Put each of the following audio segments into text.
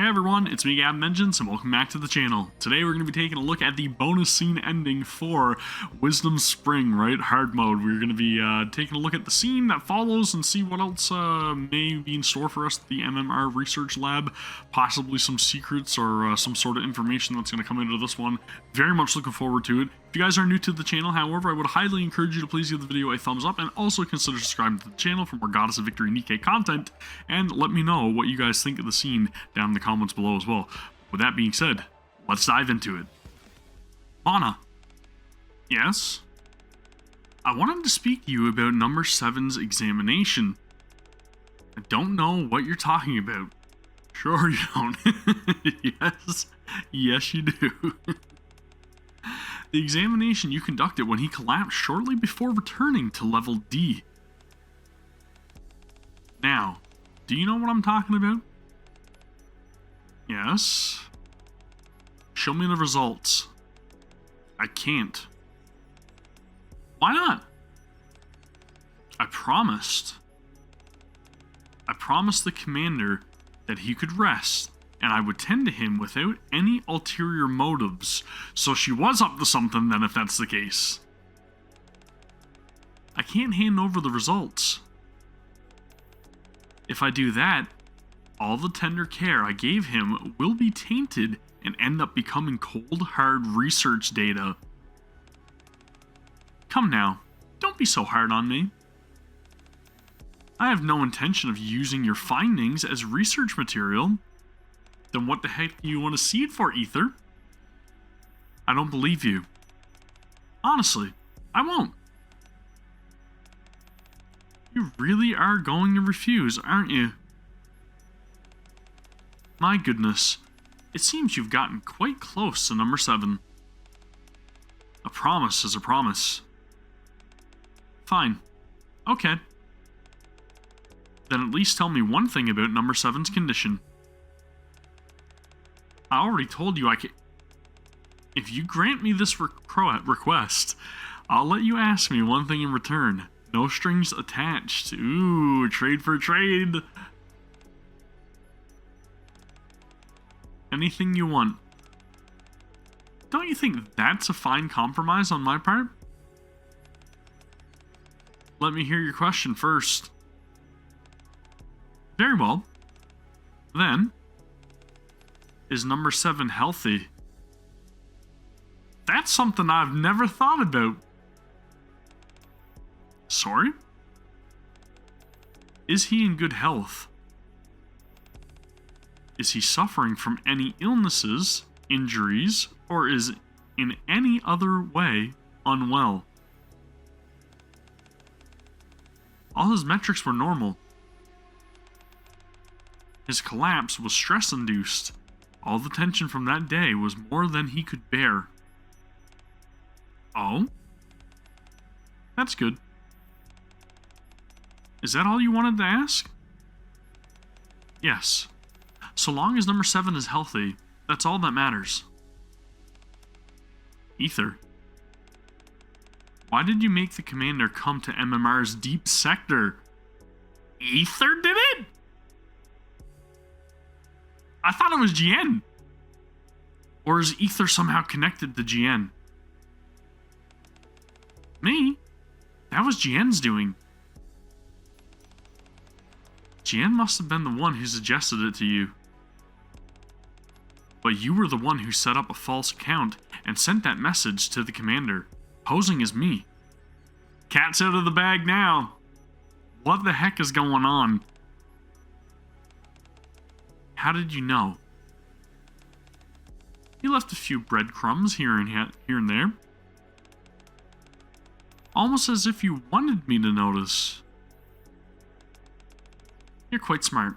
Hey everyone, it's me Gavin, and welcome back to the channel. Today we're going to be taking a look at the bonus scene ending for Wisdom Spring, right? Hard mode. We're going to be taking a look at the scene that follows and see what else may be in store for us at the MMR Research Lab. Possibly some secrets or some sort of information that's going to come into this one. Very much looking forward to it. If you guys are new to the channel, however, I would highly encourage you to please give the video a thumbs up and also consider subscribing to the channel for more Goddess of Victory NIKKE content, and let me know what you guys think of the scene down in the comments below as well. With that being said, let's dive into it. Anna. Yes? I wanted to speak to you about number 7's examination. I don't know what you're talking about. Sure you don't. Yes. Yes you do. The examination you conducted when he collapsed shortly before returning to level D. Now, do you know what I'm talking about? Yes. Show me the results. I can't. Why not? I promised. I promised the commander that he could rest, and I would tend to him without any ulterior motives. So she was up to something then, if that's the case. I can't hand over the results. If I do that, all the tender care I gave him will be tainted and end up becoming cold, hard research data. Come now, don't be so hard on me. I have no intention of using your findings as research material. Then what the heck do you want to see it for, Ether? I don't believe you. Honestly, I won't. You really are going to refuse, aren't you? My goodness, it seems you've gotten quite close to number 7. A promise is a promise. Fine. Okay. Then at least tell me one thing about number 7's condition. I already told you I can. If you grant me this request, I'll let you ask me one thing in return. No strings attached. Ooh, trade for trade. Anything you want. Don't you think that's a fine compromise on my part? Let me hear your question first. Very well. Then, is number 7 healthy? That's something I've never thought about. Sorry? Is he in good health? Is he suffering from any illnesses, injuries, or is in any other way unwell? All his metrics were normal. His collapse was stress-induced. All the tension from that day was more than he could bear. Oh? That's good. Is that all you wanted to ask? Yes. So long as number 7 is healthy, that's all that matters. Ether. Why did you make the commander come to MMR's deep sector? Ether did it? I thought it was GN. Or is Ether somehow connected to GN? Me? That was GN's doing. GN must have been the one who suggested it to you. But you were the one who set up a false account and sent that message to the commander, posing as me. Cat's out of the bag now. What the heck is going on? How did you know? You left a few breadcrumbs here and there. Almost as if you wanted me to notice. You're quite smart.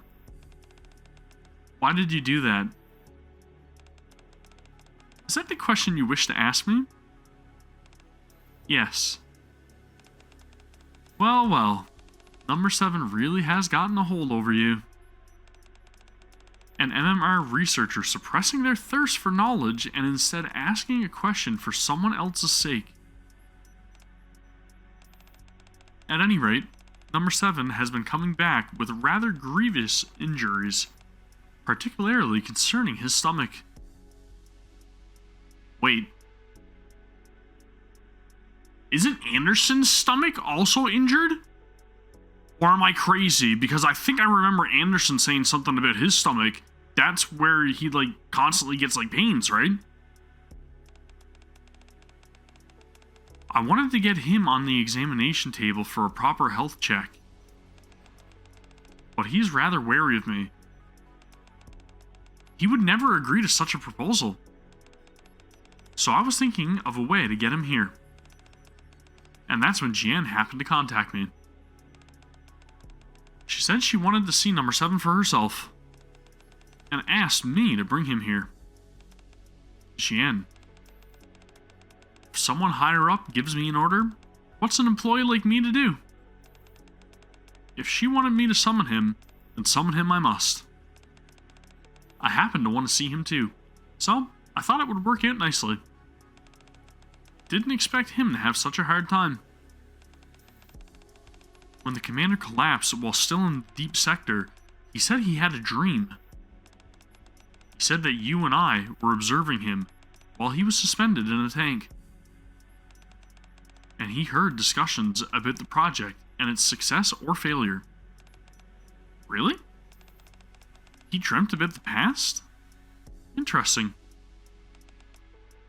Why did you do that? Is that the question you wish to ask me? Yes. Well, well. Number 7 really has gotten a hold over you. An MMR researcher suppressing their thirst for knowledge and instead asking a question for someone else's sake. At any rate, number 7 has been coming back with rather grievous injuries. particularly concerning his stomach. Wait. Isn't Anderson's stomach also injured? Or am I crazy? Because I think I remember Anderson saying something about his stomach. That's where he, like, constantly gets, like, pains, right? I wanted to get him on the examination table for a proper health check. But he's rather wary of me. He would never agree to such a proposal. So I was thinking of a way to get him here. And that's when Jian happened to contact me. She said she wanted to see number 7 for herself, and asked me to bring him here. Jian. If someone higher up gives me an order, what's an employee like me to do? If she wanted me to summon him, then summon him I must. I happen to want to see him too, so I thought it would work out nicely. Didn't expect him to have such a hard time. When the commander collapsed while still in the deep sector, he said he had a dream. He said that you and I were observing him while he was suspended in a tank. And he heard discussions about the project and its success or failure. Really? He dreamt about the past? Interesting.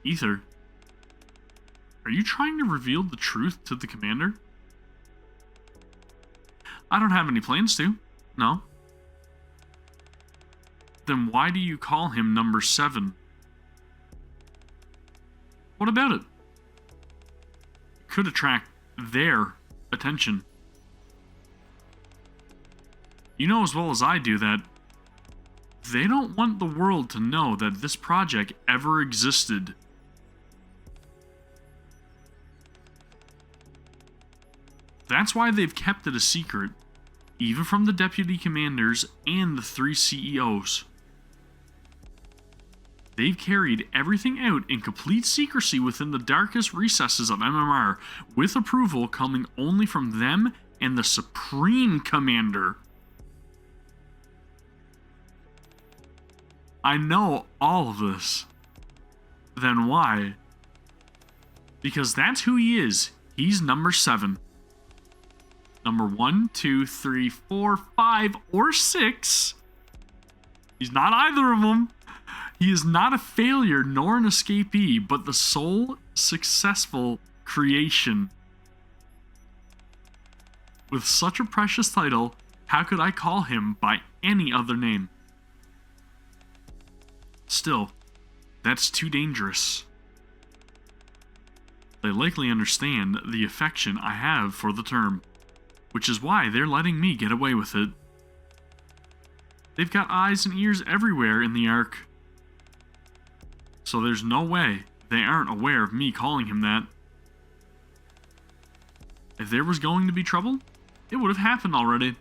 Ether, are you trying to reveal the truth to the commander? I don't have any plans to. No. Then why do you call him number 7? What about it? It could attract their attention. You know as well as I do that they don't want the world to know that this project ever existed. That's why they've kept it a secret, even from the deputy commanders and the 3 CEOs. They've carried everything out in complete secrecy within the darkest recesses of MMR, with approval coming only from them and the Supreme Commander. I know all of this. Then why? Because that's who he is. He's number 7. Number 1, 2, 3, 4, 5, or 6. He's not either of them. He is not a failure nor an escapee, but the sole successful creation. With such a precious title, how could I call him by any other name? Still, that's too dangerous. They likely understand the affection I have for the term, which is why they're letting me get away with it. They've got eyes and ears everywhere in the Ark, so there's no way they aren't aware of me calling him that. If there was going to be trouble, it would have happened already.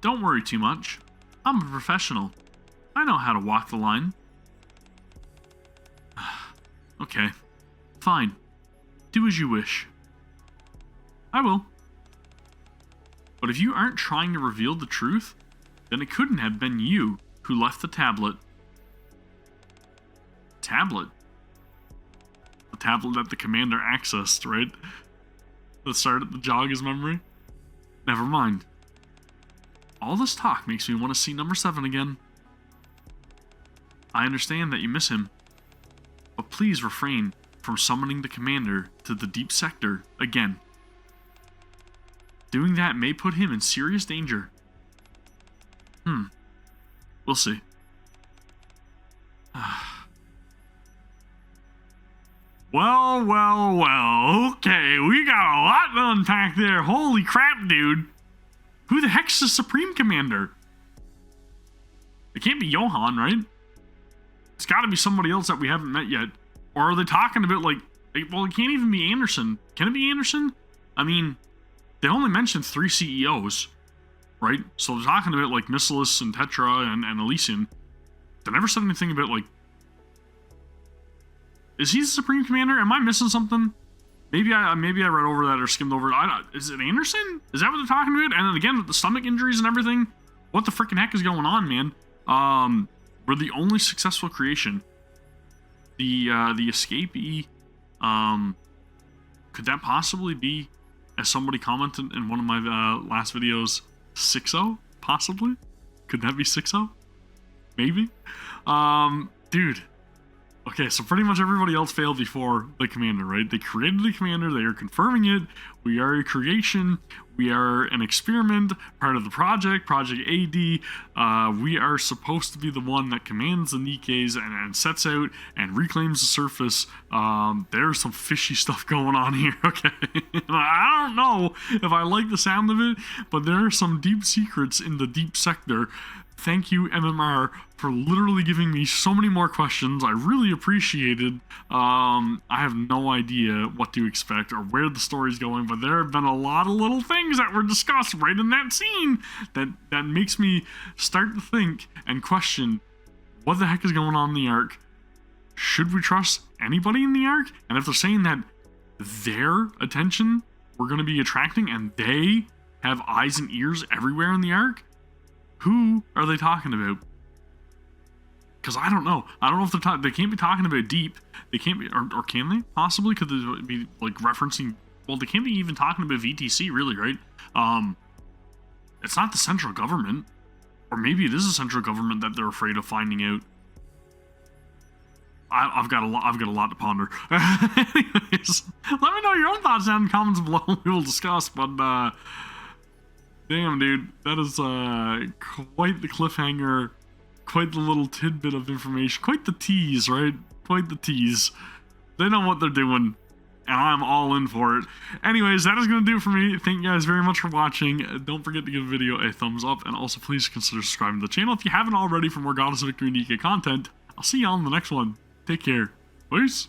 Don't worry too much. I'm a professional. I know how to walk the line. Okay, fine. Do as you wish. I will. But if you aren't trying to reveal the truth, then it couldn't have been you who left the tablet. Tablet? The tablet that the commander accessed, right? That started to jog his memory? Never mind. All this talk makes me want to see number 7 again. I understand that you miss him, but please refrain from summoning the commander to the deep sector again. Doing that may put him in serious danger. We'll see. Well. Okay, we got a lot to unpack there. Holy crap, dude. Who the heck's the Supreme Commander? It can't be Johan, right? It's got to be somebody else that we haven't met yet. Or are they talking about, like, well, it can't even be Anderson. Can it be Anderson? I mean, they only mentioned 3 CEOs, right? So they're talking about, like, Missilis and Tetra and Elysian. They never said anything about, like... Is he the Supreme Commander? Am I missing something? Maybe I read over that or skimmed over it. Is it Anderson? Is that what they're talking about? And then again, with the stomach injuries and everything, What the freaking heck is going on, man? We're the only successful creation. The escapee, could that possibly be, as somebody commented in one of my last videos, 6-0? Possibly? Could that be 6-0? Maybe? Dude. Okay, so pretty much everybody else failed before the commander, right? They created the commander, they are confirming it. We are a creation, we are an experiment, part of the project, Project AD. We are supposed to be the one that commands the NIKKEs and sets out and reclaims the surface. There's some fishy stuff going on here, okay? I don't know if I like the sound of it, but there are some deep secrets in the deep sector. Thank you, MMR, for literally giving me so many more questions. I really appreciate it. I have no idea what to expect or where the story's going, but there have been a lot of little things that were discussed right in that scene that makes me start to think and question what the heck is going on in the Ark. Should we trust anybody in the Ark? And if they're saying that their attention we're going to be attracting and they have eyes and ears everywhere in the Ark, who are they talking about? Because I don't know. I don't know if they're they can't be talking about deep. They can't be, or can they? Possibly. Could they be like referencing? Well, they can't be even talking about VTC, really, right? It's not the central government, or maybe it is the central government that they're afraid of finding out. I've got a lot to ponder. Anyways, let me know your own thoughts down in the comments below. We will discuss, but. Damn, dude, that is quite the cliffhanger, quite the little tidbit of information, quite the tease, right? Quite the tease. They know what they're doing, and I'm all in for it. Anyways, that is going to do it for me. Thank you guys very much for watching. Don't forget to give the video a thumbs up, and also please consider subscribing to the channel if you haven't already for more Goddess of Victory NIKKE content. I'll see y'all in the next one. Take care. Peace.